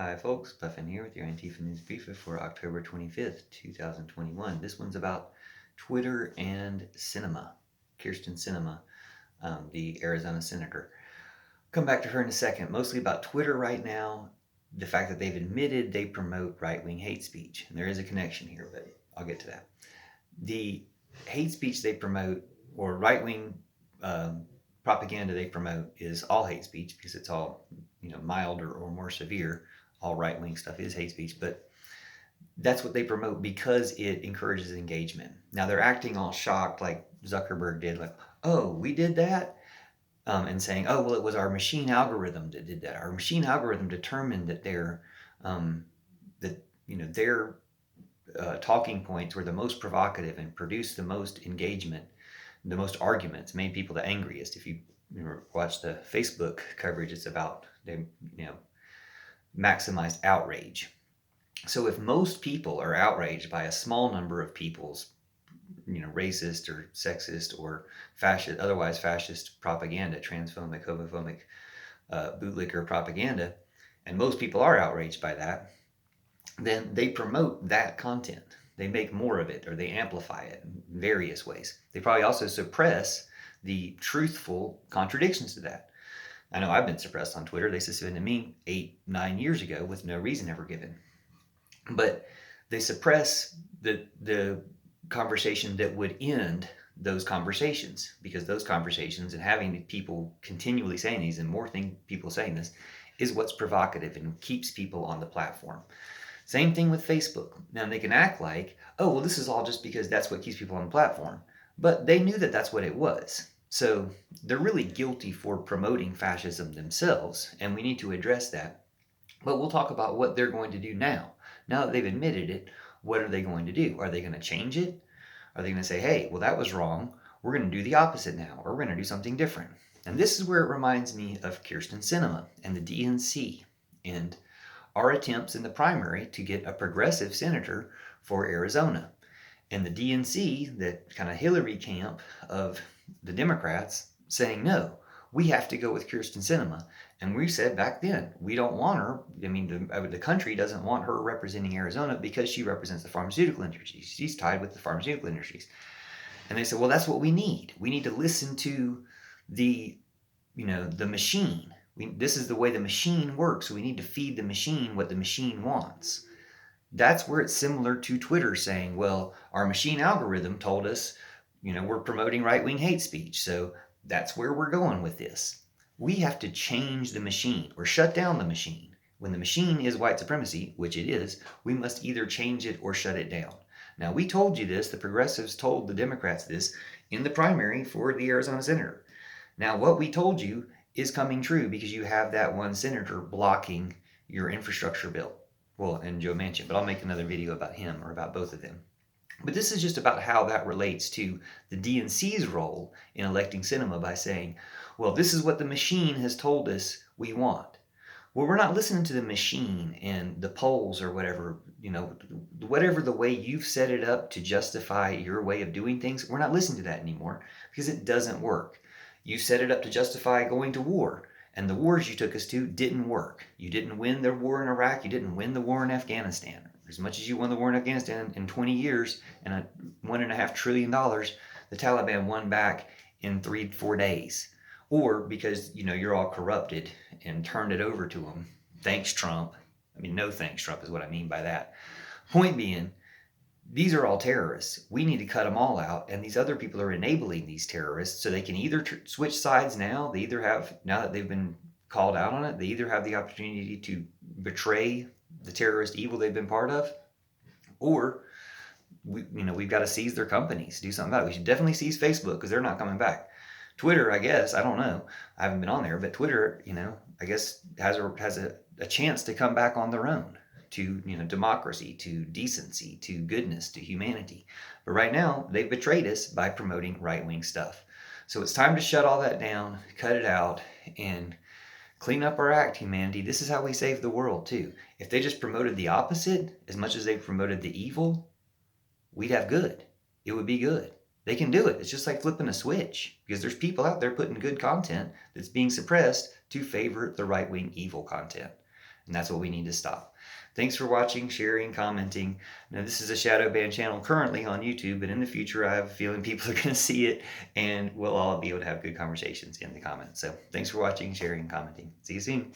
Hi folks, Puffin here with your Antifa News Briefa for October 25th, 2021. This one's about Twitter and Sinema, Kirsten Sinema, the Arizona senator. Come back to her in a second, mostly about Twitter right now, the fact that they've admitted they promote right-wing hate speech. And there is a connection here, but I'll get to that. The hate speech they promote, or right-wing propaganda they promote, is all hate speech because it's all milder or more severe. All right-wing stuff is hate speech, but that's what they promote because it encourages engagement. Now they're acting all shocked, like Zuckerberg did, like, "Oh, we did that," and saying, "Oh, well, it was our machine algorithm that did that. Our machine algorithm determined that um, their talking points were the most provocative and produced the most engagement, the most arguments, made people the angriest." If you watch the Facebook coverage, it's about they maximized outrage. So if most people are outraged by a small number of people's racist or sexist or fascist, otherwise fascist propaganda, transphobic, homophobic, bootlicker propaganda, and most people are outraged by that, then they promote that content. They make more of it or they amplify it in various ways. They probably also suppress the truthful contradictions to that. I know I've been suppressed on Twitter. They suspended me 8-9 years ago with no reason ever given. But they suppress the conversation that would end those conversations, because those conversations and having people continually saying these and more people saying this is what's provocative and keeps people on the platform. Same thing with Facebook. Now they can act like, oh, well, this is all just because that's what keeps people on the platform. But they knew that that's what it was. So they're really guilty for promoting fascism themselves, and we need to address that. But we'll talk about what they're going to do now. Now that they've admitted it, what are they going to do? Are they going to change it? Are they going to say, hey, well, that was wrong. We're going to do the opposite now, or we're going to do something different? And this is where it reminds me of Kirsten Sinema and the DNC and our attempts in the primary to get a progressive senator for Arizona. And the DNC, that kind of Hillary camp of the Democrats, saying, no, we have to go with Kirsten Sinema. And we said back then, we don't want her. I mean, the country doesn't want her representing Arizona because she represents the pharmaceutical industry. She's tied with the pharmaceutical industries. And they said, well, that's what we need. We need to listen to the machine. This is the way the machine works. So we need to feed the machine what the machine wants. That's where it's similar to Twitter saying, well, our machine algorithm told us, we're promoting right-wing hate speech. So that's where we're going with this. We have to change the machine or shut down the machine. When the machine is white supremacy, which it is, we must either change it or shut it down. Now, we told you this, the progressives told the Democrats this in the primary for the Arizona senator. Now, what we told you is coming true because you have that one senator blocking your infrastructure bill. Well, and Joe Manchin, but I'll make another video about him or about both of them. But this is just about how that relates to the DNC's role in electing Sinema by saying, well, this is what the machine has told us we want. Well, we're not listening to the machine and the polls or whatever, whatever the way you've set it up to justify your way of doing things. We're not listening to that anymore because it doesn't work. You set it up to justify going to war, and the wars you took us to didn't work. You didn't win the war in Iraq. You didn't win the war in Afghanistan. As much as you won the war in Afghanistan in 20 years and $1.5 trillion, the Taliban won back in 3-4 days. Or because, you're all corrupted and turned it over to them. Thanks, Trump. I mean, no thanks, Trump is what I mean by that. Point being, these are all terrorists. We need to cut them all out, and these other people are enabling these terrorists so they can either switch sides now. They either have, now that they've been called out on it, they either have the opportunity to betray the terrorist evil they've been part of, or we've got to seize their companies, do something about it. We should definitely seize Facebook because they're not coming back. Twitter, I guess, I don't know. I haven't been on there, but Twitter, I guess has a chance to come back on their own to, democracy, to decency, to goodness, to humanity. But right now, they've betrayed us by promoting right-wing stuff. So it's time to shut all that down, cut it out, and clean up our act, humanity. This is how we save the world, too. If they just promoted the opposite, as much as they promoted the evil, we'd have good. It would be good. They can do it. It's just like flipping a switch, because there's people out there putting good content that's being suppressed to favor the right-wing evil content. And that's what we need to stop. Thanks for watching, sharing, commenting. Now, this is a shadow ban channel currently on YouTube, but in the future, I have a feeling people are going to see it, and we'll all be able to have good conversations in the comments. So thanks for watching, sharing, commenting. See you soon.